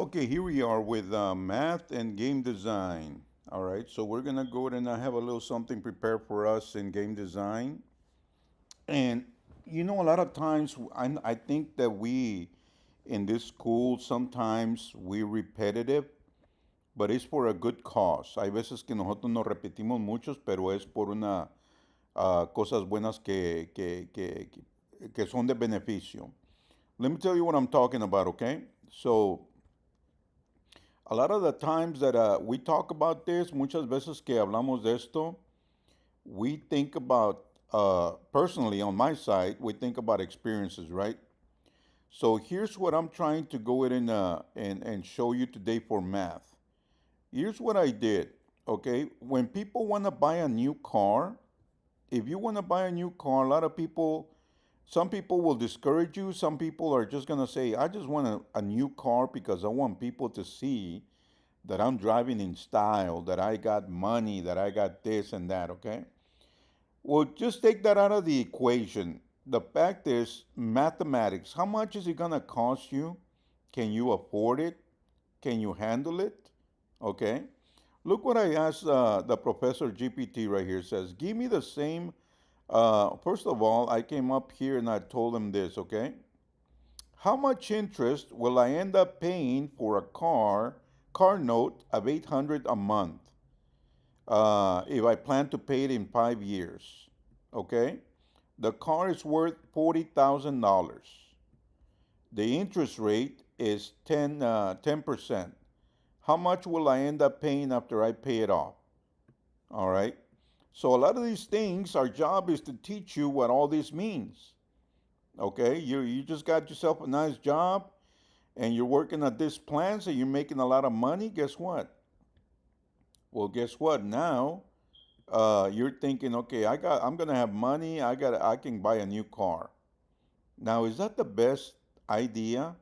Okay, here we are with math and game design. All right, so we're gonna go ahead and I have a little something prepared for us in game design. And a lot of times I think that we in this school sometimes we're repetitive, but it's for a good cause. Hay veces que nosotros nos repetimos muchos, pero es por una cosas buenas que son de beneficio. Let me tell you what I'm talking about, okay? So a lot of the times that we talk about this, muchas veces que hablamos de esto, we think about, personally on my side, we think about experiences, right? So here's what I'm trying to go in and show you today for math. Here's what I did, okay? When people want to buy a new car, if you want to buy a new car, a lot of people, some people will discourage you. Some people are just going to say, I just want a new car because I want people to see that I'm driving in style, that I got money, that I got this and that, okay? Well, just take that out of the equation. The fact is, mathematics, how much is it going to cost you? Can you afford it? Can you handle it? Okay? Look what I asked the professor GPT right here. It says, give me the same. First of all, I came up here and I told him this, okay? How much interest will I end up paying for a car note of 800 a month, if I plan to pay it in 5 years? Okay, the car is worth $40,000. The interest rate is 10%. How much will I end up paying after I pay it off? All right. So a lot of these things, our job is to teach you what all this means. Okay, you just got yourself a nice job and you're working at this plan, so you're making a lot of money. Guess what? Well, guess what? Now you're thinking, okay, I'm gonna have money. I can buy a new car. Now, is that the best idea?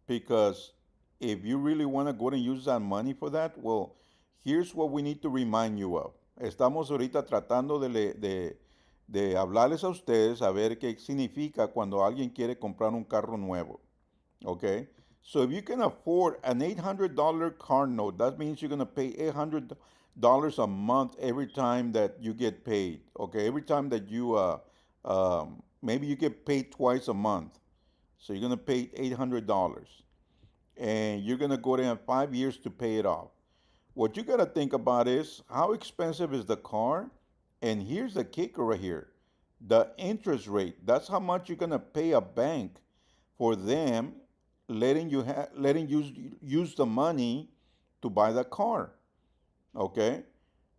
Because if you really want to go and use that money for that, well, here's what we need to remind you of. Estamos ahorita tratando de hablarles a ustedes a ver qué significa cuando alguien quiere comprar un carro nuevo. Okay? So if you can afford an $800 car note, that means you're going to pay $800 a month every time that you get paid. Okay? Every time that you, maybe you get paid twice a month. So you're going to pay $800. And you're going to go there in 5 years to pay it off. What you got to think about is how expensive is the car? And here's the kicker right here, the interest rate. That's how much you're going to pay a bank for them letting you use the money to buy the car. Okay?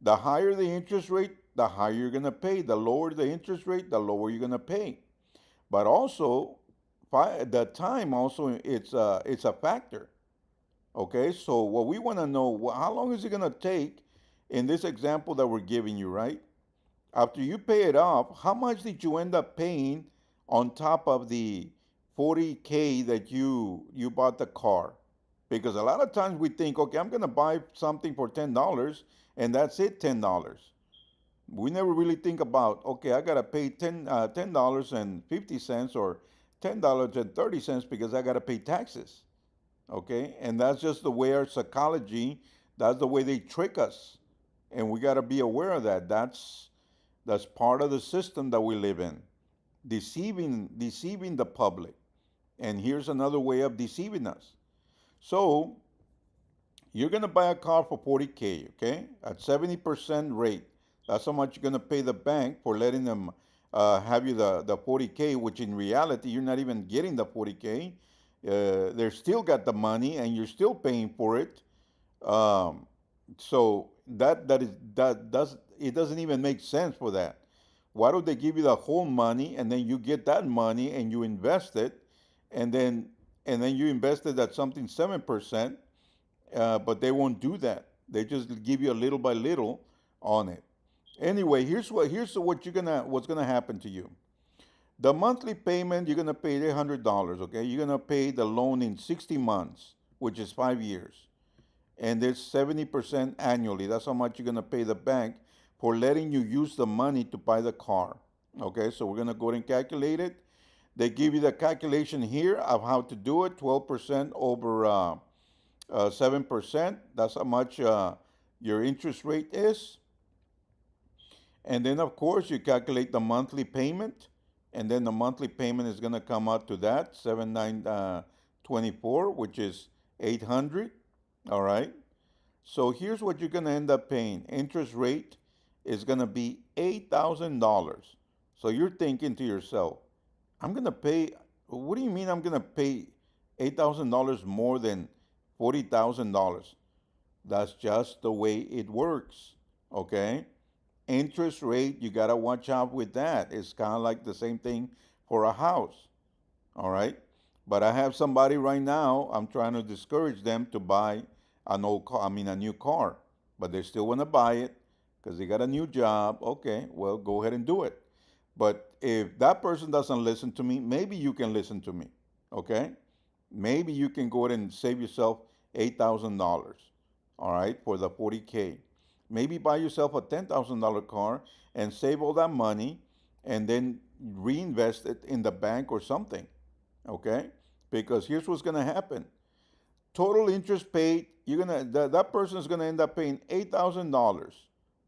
The higher the interest rate, the higher you're going to pay. The lower the interest rate, the lower you're going to pay. But also, the time also it's a factor. Okay, so what we want to know, how long is it going to take in this example that we're giving you, right? After you pay it off, how much did you end up paying on top of the 40K that you bought the car? Because a lot of times we think, okay, I'm going to buy something for $10 and that's it, $10. We never really think about, okay, I got to pay $10.50 or $10.30 because I got to pay taxes. Okay, and that's just the way our psychology, that's the way they trick us, and we got to be aware of that. That's part of the system that we live in, deceiving the public. And here's another way of deceiving us. So you're gonna buy a car for 40K, okay, at 70% rate. That's how much you're gonna pay the bank for letting them have you the 40K, which in reality you're not even getting the 40K. They're still got the money and you're still paying for it. Um, so that does it doesn't even make sense for that. Why don't they give you the whole money and then you get that money and you invest it, and then you invested at something 7%, but they won't do that. They just give you a little by little on it. Anyway, here's what's gonna happen to you. The monthly payment, you're gonna pay $800. Okay, you're gonna pay the loan in 60 months, which is 5 years, and there's 70% annually. That's how much you're gonna pay the bank for letting you use the money to buy the car. Okay, so we're gonna go ahead and calculate it. They give you the calculation here of how to do it. 12% over 7%. That's how much your interest rate is. And then, of course, you calculate the monthly payment, and then the monthly payment is going to come out to that 7,924, which is 800. All right. So here's what you're going to end up paying. Interest rate is going to be $8,000. So you're thinking to yourself, I'm going to pay, what do you mean I'm going to pay $8,000 more than $40,000? That's just the way it works. Okay. Interest rate, you got to watch out with that. It's kind of like the same thing for a house. All right. But I have somebody right now, I'm trying to discourage them to buy an old car, a new car. But they still want to buy it because they got a new job. Okay, well, go ahead and do it. But if that person doesn't listen to me, maybe you can listen to me. Okay? Maybe you can go ahead and save yourself $8,000. All right, for the 40K. Maybe buy yourself a $10,000 car and save all that money and then reinvest it in the bank or something. Okay? Because here's what's going to happen. Total interest paid, that person is gonna end up paying $8,000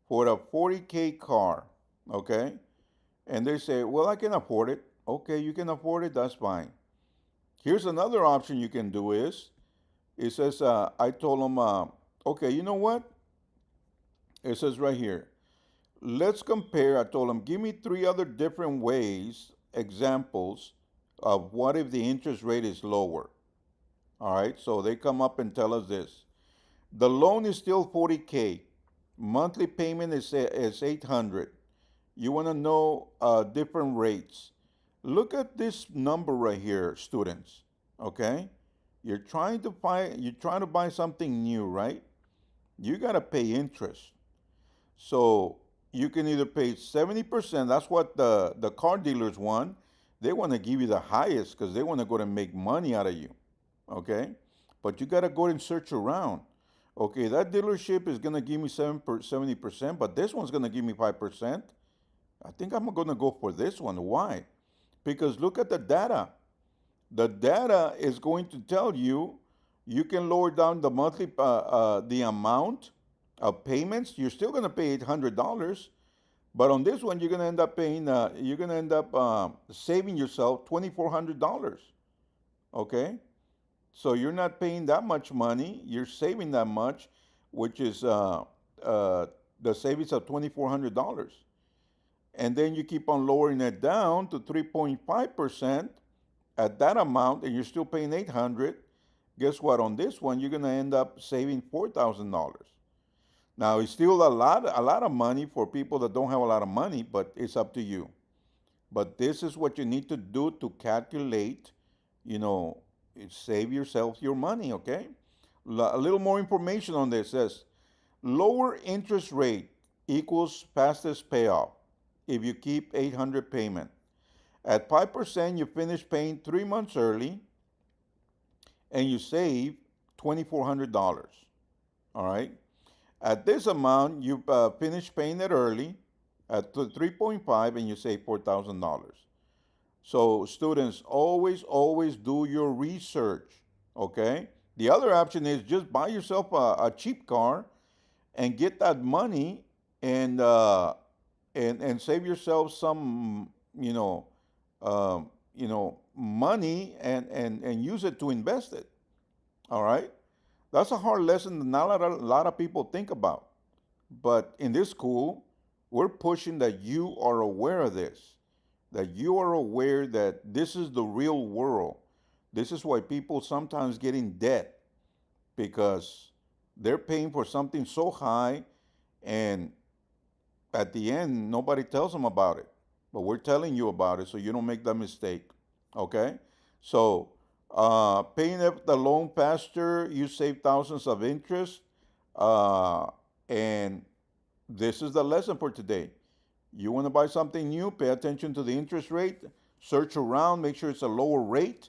for a 40K car. Okay? And they say, well, I can afford it. Okay, you can afford it, that's fine. Here's another option you can do is, it says, I told them, okay, you know what? It says right here, let's compare. I told them, give me three other different ways, examples of what if the interest rate is lower. All right, so they come up and tell us this. The loan is still 40K. Monthly payment is 800. You want to know different rates. Look at this number right here, students. Okay? You're trying to buy something new, right? You got to pay interest. So you can either pay 70%, that's what the car dealers want. They want to give you the highest because they want to go and make money out of you. Okay? But you got to go and search around. Okay, that dealership is going to give me 70%, but this one's going to give me 5%. I think I'm going to go for this one. Why? Because look at the data. The data is going to tell you you can lower down the monthly, the amount of payments. You're still going to pay $800, but on this one, you're going to end up paying, saving yourself $2,400. Okay? So you're not paying that much money. You're saving that much, which is the savings of $2,400. And then you keep on lowering it down to 3.5% at that amount, and you're still paying $800. Guess what? On this one, you're going to end up saving $4,000. Now, it's still a lot of money for people that don't have a lot of money, but it's up to you. But this is what you need to do to calculate, save yourself your money, okay? A little more information on this says lower interest rate equals fastest payoff if you keep 800 payment. At 5%, you finish paying 3 months early and you save $2,400. All right? At this amount, you finish paying it early at 3.5 and you save $4,000. So students, always do your research, okay? The other option is just buy yourself a cheap car and get that money and save yourself some, money and use it to invest it. All right? That's a hard lesson that not a lot of people think about. But in this school, we're pushing that you are aware of this, that you are aware that this is the real world. This is why people sometimes get in debt because they're paying for something so high and at the end, nobody tells them about it. But we're telling you about it so you don't make that mistake. Okay? So, paying up the loan faster, you save thousands of interest. And this is the lesson for today. You want to buy something new, pay attention to the interest rate, search around, make sure it's a lower rate.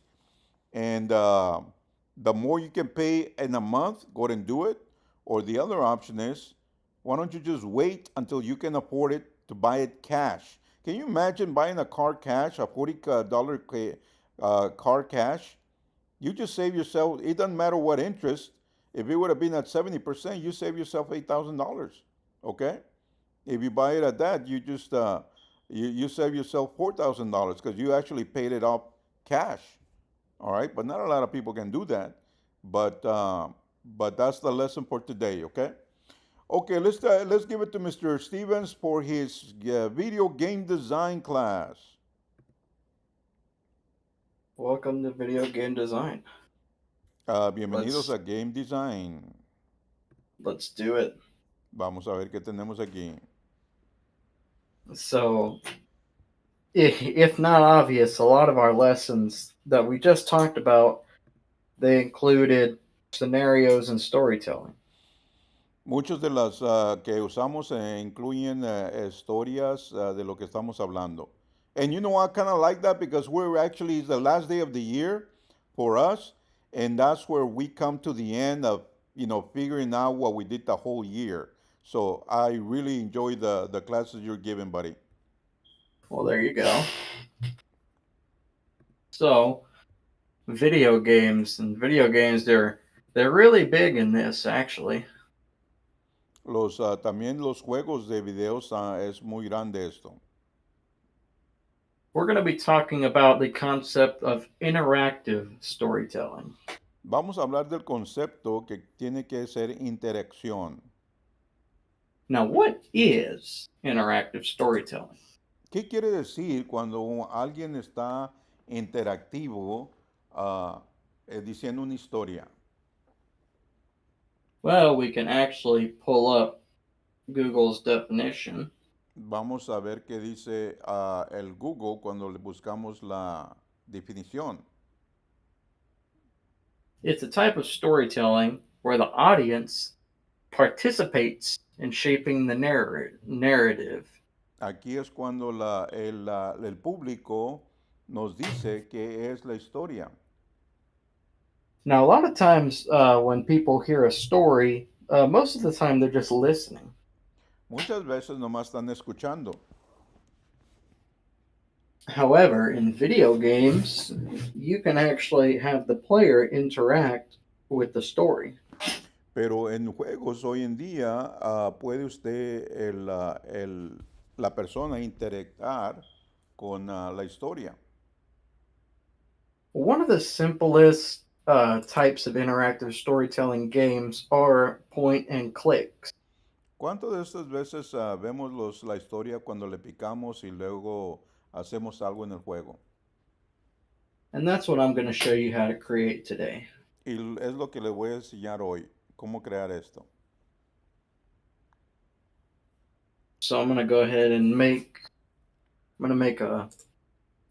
And the more you can pay in a month, go ahead and do it. Or the other option is, why don't you just wait until you can afford it to buy it cash? Can you imagine buying a car cash, a $40 car cash? You just save yourself, it doesn't matter what interest, If it would have been at 70%, you save yourself $8,000. Okay? If you buy it at that, you just you save yourself $4,000 because you actually paid it off cash. All right, but not a lot of people can do that. But uh, but that's the lesson for today. Okay. Okay, let's give it to Mr. Stevens for his video game design class. Welcome to video game design. Bienvenidos Let's a Game Design. let's do it. Vamos a ver qué tenemos aquí. So, if not obvious, a lot of our lessons that we just talked about, they included scenarios and storytelling. Muchos de las que usamos incluyen historias de lo que estamos hablando. And you know, I kind of like that because we're actually, it's the last day of the year for us. And that's where we come to the end of, figuring out what we did the whole year. So I really enjoy the classes you're giving, buddy. Well, there you go. So, video games, they're really big in this actually. También los juegos de videos es muy grande esto. We're going to be talking about the concept of interactive storytelling. Vamos a hablar del concepto que tiene que ser interacción. Now, what is interactive storytelling? ¿Qué quiere decir cuando alguien está interactivo diciendo una historia? Well, we can actually pull up Google's definition. Vamos a ver qué dice el Google cuando le buscamos la definición. It's a type of storytelling where the audience participates in shaping the narrative. Aquí es cuando el público nos dice qué es la historia. Now, a lot of times when people hear a story, most of the time they're just listening. Muchas veces nomás están escuchando. However, in video games, you can actually have the player interact with the story. Pero en juegos hoy en día puede usted, la persona, interactuar con la historia. One of the simplest types of interactive storytelling games are point and clicks. ¿Cuántas de estas veces vemos la historia cuando le picamos y luego hacemos algo en el juego? And that's what I'm going to show you how to create today. Y es lo que le voy a enseñar hoy, cómo crear esto. So I'm going to go ahead and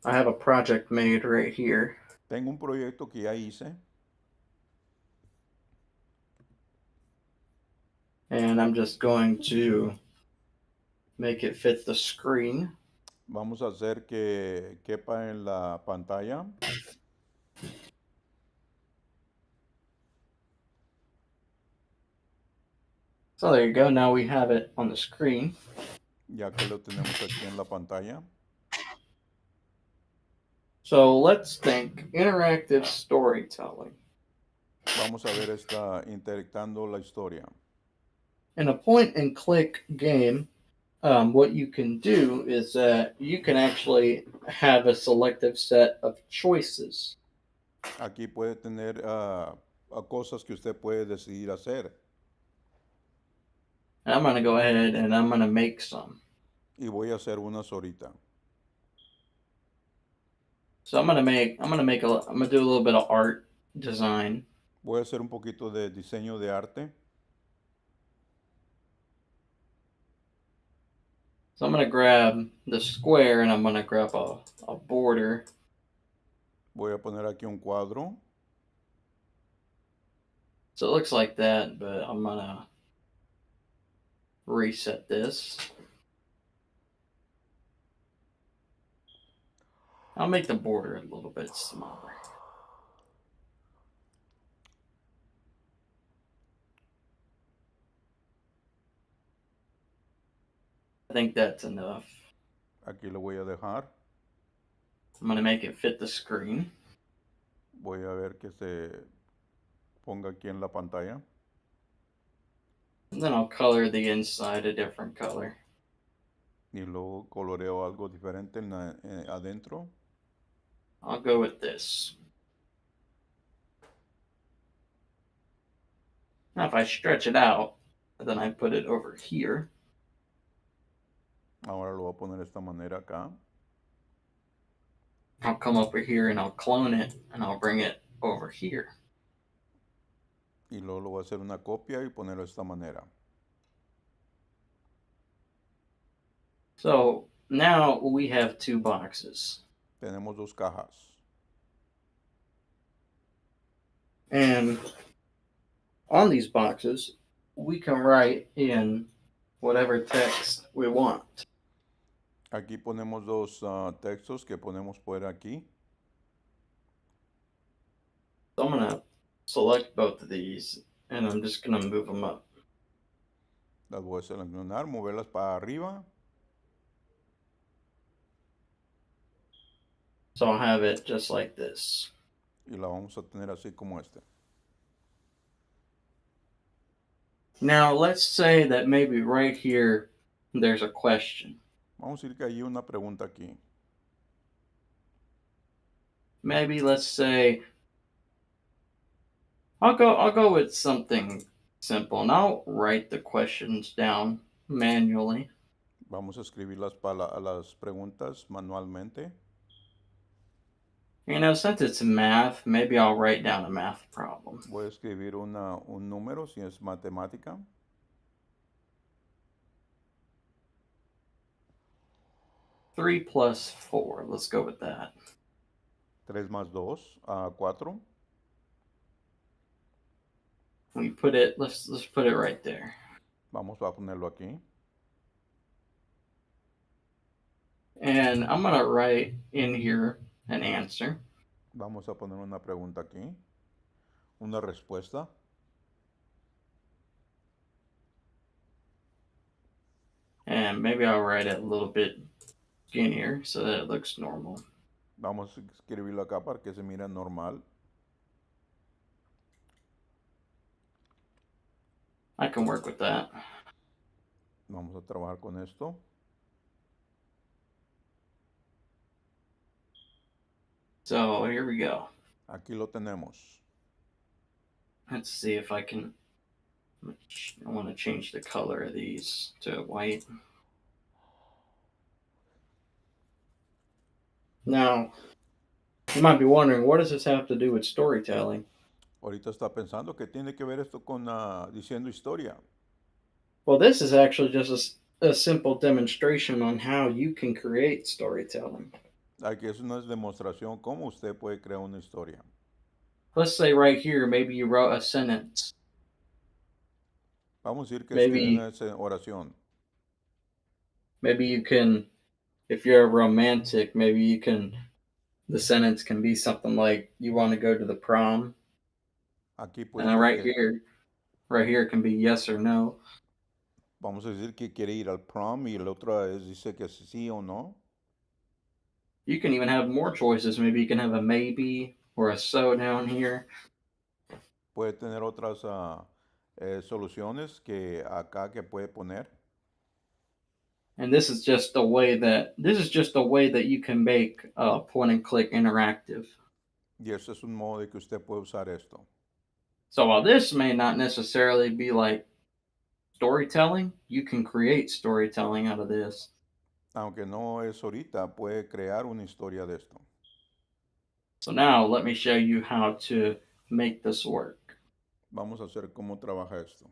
I have a project made right here. Tengo un proyecto que ya hice. And I'm just going to make it fit the screen. Vamos a hacer que quepa en la pantalla. So there you go. Now we have it on the screen. Ya que lo tenemos aquí en la pantalla. So let's think interactive storytelling. Vamos a ver interactando la historia. In a point and click game, what you can do is that you can actually have a selective set of choices. Aquí puede tener cosas que usted puede decidir hacer. And I'm going to go ahead and I'm going to make some. Y voy a hacer unas ahorita. So I'm going to do a little bit of art design. Voy a hacer un poquito de diseño de arte. So I'm going to grab the square and I'm going to grab a border. Voy a poner aquí un cuadro. So it looks like that, but I'm going to reset this. I'll make the border a little bit smaller. I think that's enough. Aquí lo voy a dejar. I'm going to make it fit the screen. Voy a ver que se ponga aquí en la pantalla. And then I'll color the inside a different color. Y luego coloreo algo diferente adentro. I'll go with this. Now if I stretch it out, then I put it over here. Ahora lo voy a poner de esta manera acá. I'll come over here and I'll clone it and I'll bring it over here. Y luego lo voy a hacer una copia y ponerlo de esta manera. So now we have two boxes. Tenemos dos cajas. And on these boxes, we can write in whatever text we want. Aquí ponemos dos textos que podemos poner aquí. So I'm going to select both of these and I'm just going to move them up. Las voy a seleccionar, moverlas para arriba. So I'll have it just like this. Y la vamos a tener así como este. Now let's say that maybe right here there's a question. Vamos a decir que hay una pregunta aquí. Maybe let's say I'll go with something simple and I'll write the questions down manually. Vamos a escribir las preguntas manualmente. You know, since it's math, maybe I'll write down a math problem. Voy a escribir un número si es matemática. Three plus four. Let's go with that. 3 más 2, 4. We put it. Let's put it right there. Vamos a ponerlo aquí. And I'm gonna write in here an answer. Vamos a poner una pregunta aquí. Una respuesta. And maybe I'll write it a little bit skinnier so that it looks normal. Vamos a escribirlo acá para que se mire normal. I can work with that. Vamos a trabajar con esto. So here we go. Aquí lo tenemos. Let's see if I can. I want to change the color of these to white. Now, you might be wondering, what does this have to do with storytelling? Ahorita está pensando que tiene que ver esto con diciendo historia. Well, this is actually just a simple demonstration on how you can create storytelling. Aquí es una demostración cómo usted puede crear una historia. Let's say right here, maybe you wrote a sentence. Vamos a decir que Maybe- escriben una oración. Maybe you can, if you're a romantic, maybe you can, the sentence can be something like, you want to go to the prom? Aquí puede And ser que, right here it can be yes or no. vamos a decir que quiere ir al prom y el otro dice que sí o no. You can even have more choices. Maybe you can have a maybe or a so down here. Puede tener otras soluciones que acá que puede poner. And this is just a way that you can make point and click interactive. Y eso es un modo de que usted puede usar esto. So while this may not necessarily be like storytelling, you can create storytelling out of this. Aunque no es ahorita, puede crear una historia de esto. So now let me show you how to make this work. Vamos a hacer cómo trabaja esto.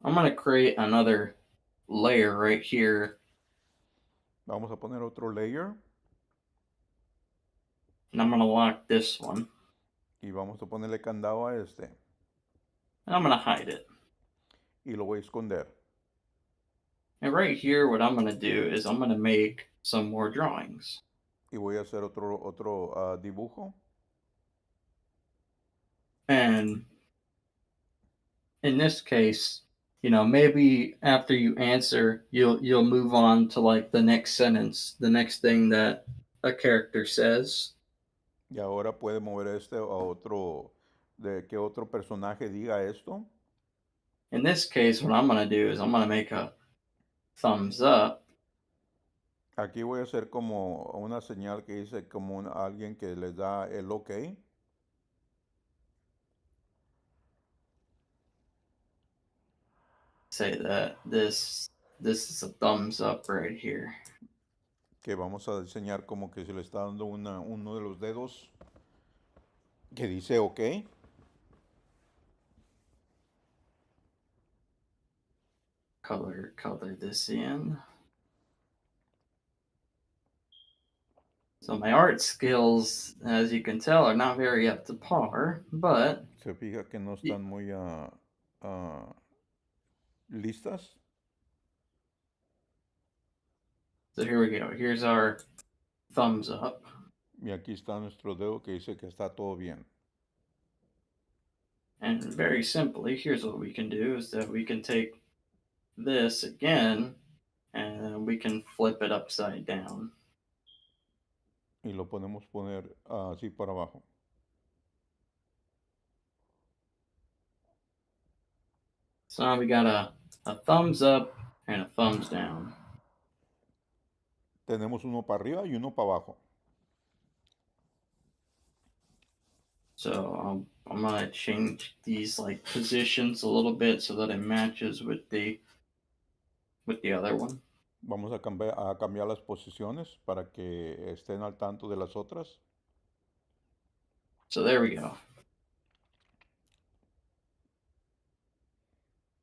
I'm going to create another layer right here. Vamos a poner otro layer And I'm going to lock this one. y vamos a ponerle candado a este And I'm going to hide it. y lo voy a esconder. And right here, what I'm going to do is I'm going to make some more drawings. Y voy a hacer otro dibujo. And in this case, you know, maybe after you answer, you'll move on to like the next sentence, the next thing that a character says. Y ahora puede mover este a otro, de que otro personaje diga esto. In this case, what I'm going to do is I'm going to make a thumbs up. Aquí voy a hacer como una señal que dice como alguien que les da el OK. Say that this is a thumbs up right here. Que vamos a diseñar como que se le está dando uno de los dedos que dice OK. Color this in. So my art skills, as you can tell, are not very up to par, but Se fija que no están muy listas. so here we go. Here's our thumbs up. Y aquí está nuestro dedo que dice que está todo bien. And very simply, here's what we can do is that we can take this again and we can flip it upside down. Y lo podemos poner así para abajo. So now we got a thumbs up and a thumbs down. Tenemos uno para arriba y uno para abajo. So I'm gonna change these like positions a little bit so that it matches with the other one. Vamos a cambiar las posiciones para que estén al tanto de las otras. So there we go.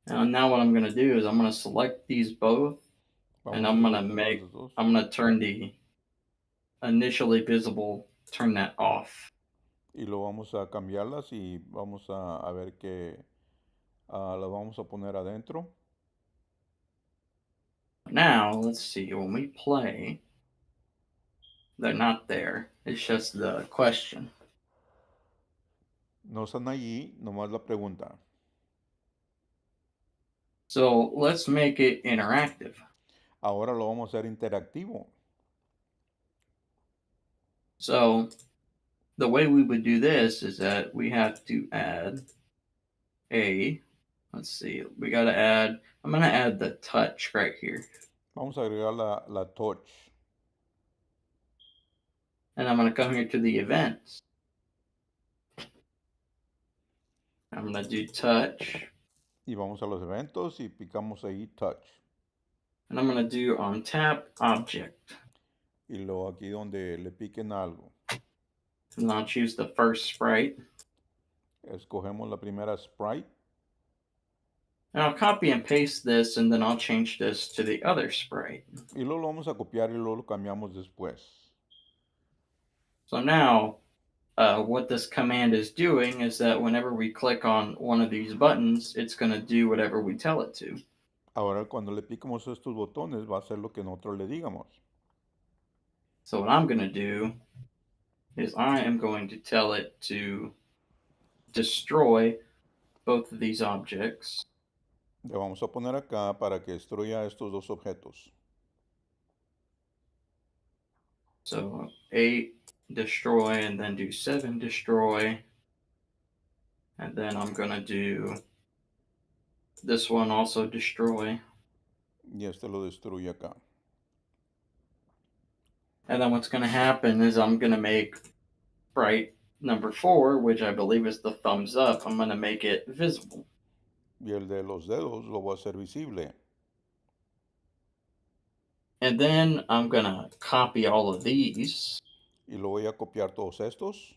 Now what I'm gonna do is I'm gonna select these both, Vamos and a I'm gonna seleccionar los dos. turn the initially visible, turn that off. Y lo vamos a cambiarlas y vamos a ver que las vamos a poner adentro. Now let's see. When we play, they're not there. It's just the question. No están allí, nomás la pregunta. So let's make it interactive. Ahora lo vamos a hacer interactivo. So the way we would do this is that we have to add let's see, we got to add, I'm going to add the touch right here. Vamos a agregar la touch. And I'm going to come here to the events. I'm going to do touch. Y vamos a los eventos y picamos ahí touch. And I'm going to do on tap object. Y lo aquí donde le piquen algo. And I'll choose the first sprite. Escogemos la primera sprite. And I'll copy and paste this, and then I'll change this to the other sprite. Y luego lo vamos a copiar y luego lo cambiamos después. So now, what this command is doing is that whenever we click on one of these buttons, it's going to do whatever we tell it to. Ahora cuando le picamos estos botones va a hacer lo que nosotros le digamos. So what I'm going to do is I am going to tell it to destroy both of these objects. Le vamos a poner acá para que destruya estos dos objetos. So 8 destroy, and then do 7 destroy. And then I'm going to do this one also destroy. Y este lo destruye acá. And then what's going to happen is I'm going to make sprite number 4, which I believe is the thumbs up, I'm going to make it visible. Y el de los dedos lo voy a hacer visible. And then I'm going to copy all of these Y lo voy a copiar todos estos.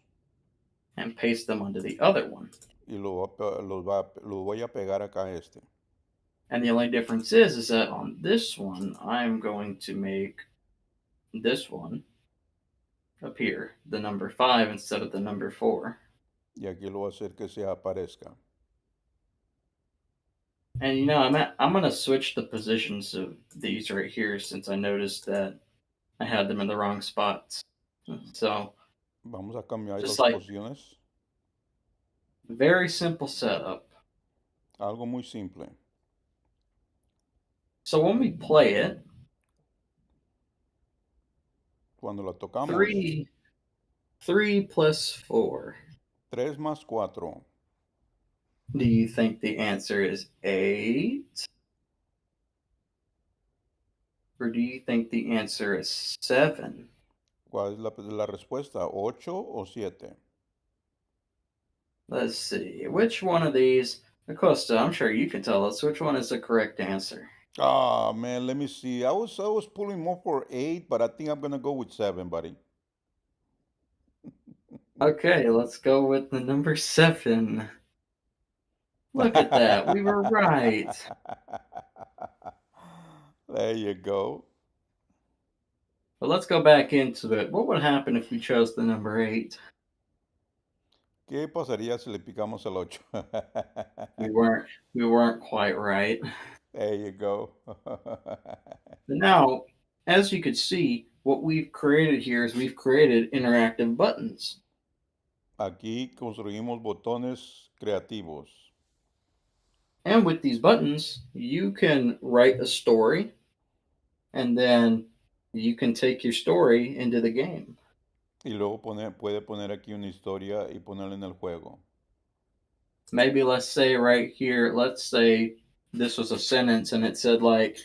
and paste them onto the other one. Y lo voy a pegar acá a este. And the only difference is that on this one, I'm going to make this one appear, the number 5 instead of the number 4. Y aquí lo voy a hacer que se aparezca. And I'm going to switch the positions of these right here since I noticed that I had them in the wrong spots. So Vamos a cambiar just las like posiciones. very simple setup. Algo muy simple. So when we play it, Cuando la tocamos, 3 plus 4. 3 más 4. Do you think the answer is 8? Or do you think the answer is 7? ¿Cuál es la respuesta? ¿8 o 7? Let's see. Which one of these, Acosta, I'm sure you can tell us which one is the correct answer. Ah, man, let me see. I was pulling more for 8, but I think I'm gonna go with 7, buddy. Okay, let's go with the number 7. Look at that. We were right. There you go. But let's go back into it. What would happen if we chose the number 8? ¿Qué pasaría si le picamos el 8? We weren't quite right. There you go. But now, as you could see, what we've created here is we've created interactive buttons. Aquí construimos botones creativos. And with these buttons, you can write a story and then you can take your story into the game. Y luego puede poner aquí una historia y ponerla en el juego. Maybe let's say right here, let's say this was a sentence and it said like,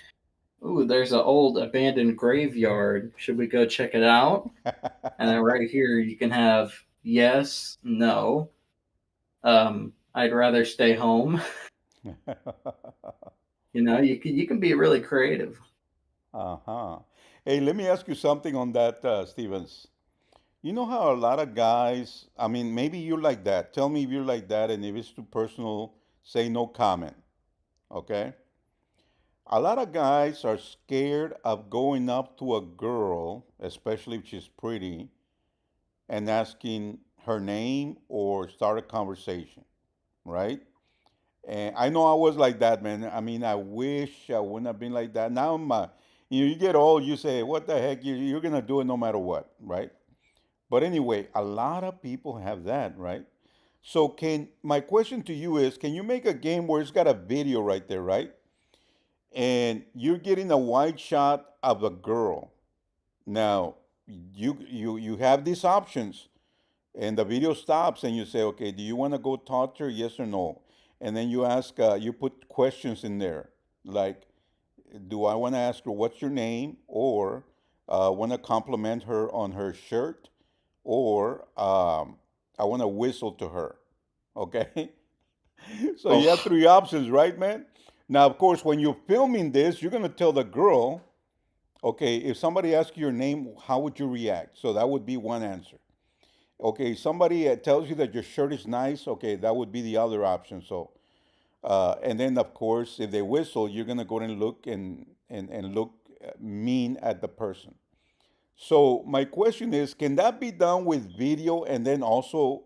"Ooh, there's an old abandoned graveyard. Should we go check it out?" And then right here you can have yes, no. I'd rather stay home. You can be really creative. Uh-huh. Hey, let me ask you something on that, Stevens. You know how a lot of guys, I mean, maybe you're like that. Tell me if you're like that, and if it's too personal, say no comment, okay? A lot of guys are scared of going up to a girl, especially if she's pretty, and asking her name or start a conversation, right? And I know I was like that, man. I mean, I wish I wouldn't have been like that. Now, you get old, you say, what the heck, you're going to do it no matter what, right? But anyway, a lot of people have that, right? So my question to you is, can you make a game where it's got a video right there, right? And you're getting a wide shot of a girl. Now, you have these options, and the video stops, and you say, okay, do you want to go talk to her, yes or no? And then you ask, you put questions in there, like, do I want to ask her what's your name, or want to compliment her on her shirt, or I want to whistle to her. Okay. So you have Oh, 3 options, right, man? Now, of course, when you're filming this, you're going to tell the girl, okay, if somebody asks you your name, how would you react? So that would be one answer. Okay, somebody tells you that your shirt is nice, okay, that would be the other option. So, and then, of course, if they whistle, you're going to go and look and look mean at the person. So my question is, can that be done with video and then also,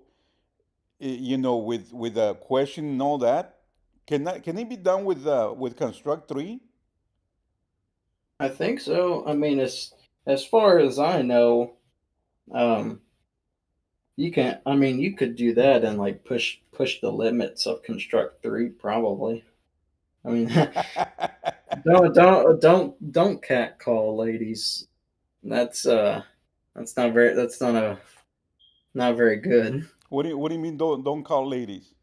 with a question and all that? Can it be done with Construct 3? I think so. I mean, as far as I know, um, you can. I mean, you could do that and like push the limits of Construct 3, probably. I mean, don't catcall ladies. That's that's not very good. What do you mean don't call ladies?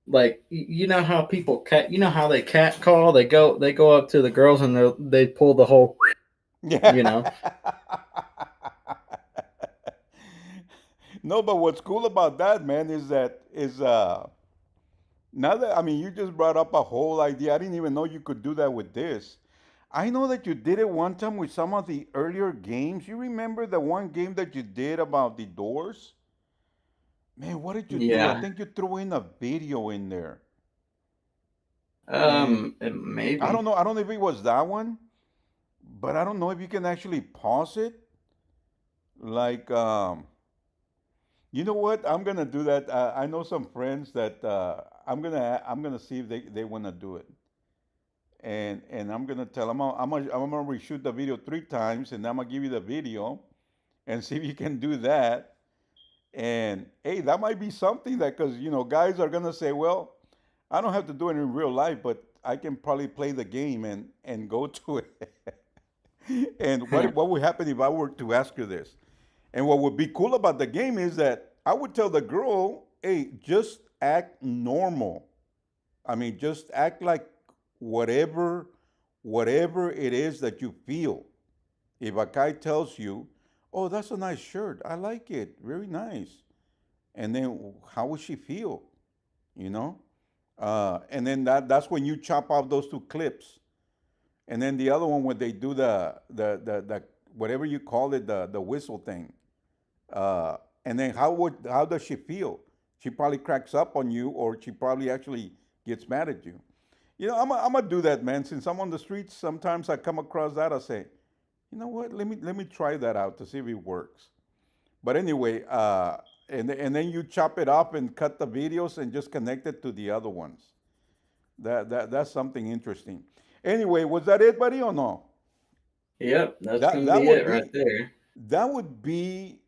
Like you know how people cat, you know how they catcall. They go up to the girls and they pull the whole, you know. Yeah. No, but what's cool about that, man, is now that, I mean, you just brought up a whole idea. I didn't even know you could do that with this. I know that you did it one time with some of the earlier games. You remember the one game that you did about the doors? Man, what did you do? I Yeah. think you threw in a video in there. And I don't Maybe. know, I don't know if it was that one, but I don't know if you can actually pause it. Like, you know what? I'm gonna do that. I know some friends that I'm gonna see if they wanna do it, and I'm gonna tell them I'm gonna reshoot the video 3 times, and I'm gonna give you the video, and see if you can do that. And hey, that might be something that, because guys are gonna say, well, I don't have to do it in real life, but I can probably play the game and go to it. And what would happen if I were to ask you this? And what would be cool about the game is that I would tell the girl, hey, just act normal. I mean, just act like whatever whatever it is that you feel. If a guy tells you, "Oh, that's a nice shirt. I like it. Very nice." And then how would she feel? You know? And then that's when you chop off those two clips. And then the other one when they do the whatever you call it, the whistle thing. And then how does she feel? She probably cracks up on you, or she probably actually gets mad at you. You know, I'm gonna do that, man. Since I'm on the streets, sometimes I come across that. I say, you know what? Let me try that out to see if it works. But anyway, and then you chop it up and cut the videos and just connect it to the other ones. That's something interesting. Anyway, was that it, buddy, or no? Yep, that's That gonna that be would it right be there. that would be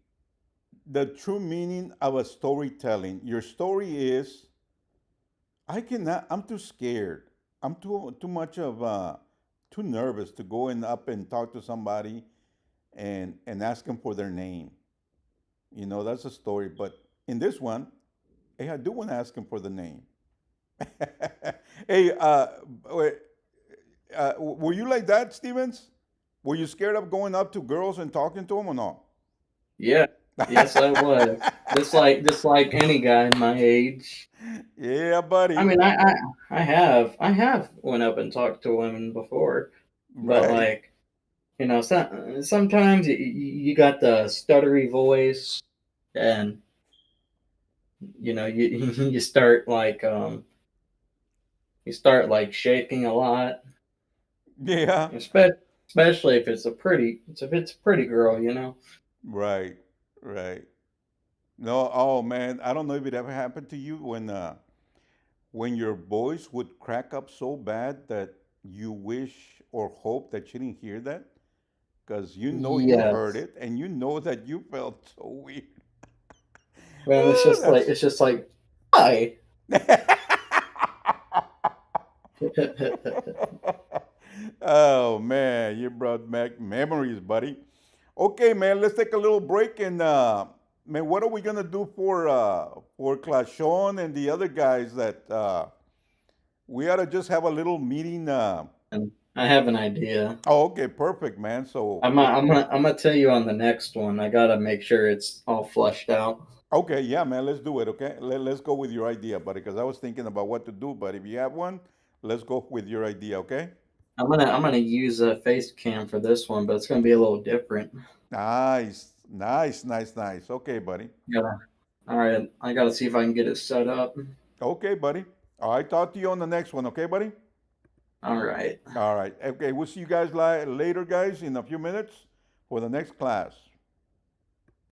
the true meaning of a storytelling. Your story is, I cannot. I'm too scared. I'm too much of too nervous to go and up and talk to somebody and ask them for their name. You know, that's a story. But in this one, hey, I do want to ask him for the name. Hey, wait, were you like that, Stevens? Were you scared of going up to girls and talking to them or not? Yeah, yes, I was. Just like any guy my age. Yeah, I buddy. mean, I have went up and talked to women before, but Right. like, sometimes you got the stuttery voice, and you you start like shaking a lot, Yeah. especially if it's a pretty girl. Right. Right. No. Oh man, I don't know if it ever happened to you when your voice would crack up so bad that you wish or hope that you didn't hear that, because you know you heard Yes, it and you know that you felt so weird. man, Oh, that's it's just like hi. oh man, you brought back memories, buddy. Okay, man, let's take a little break and man, what are we gonna do for Clashon and the other guys that we ought to just have a little meeting. And I have an idea. Oh, okay, perfect, man. So I'm gonna tell you on the next one. I gotta make sure it's all flushed out. okay, yeah, man, let's do it. Okay, let's go with your idea, buddy, because I was thinking about what to do, but if you have one, let's go with your idea. Okay. I'm gonna use a face cam for this one, but it's gonna be a little different. Nice, nice, nice, nice. Okay, buddy. Gotta, all right, I gotta see if I can get it set up. Okay, buddy. All right, talk to you on the next one. Okay, buddy. All right. All right. Okay, we'll see you guys later, guys, in a few minutes for the next class.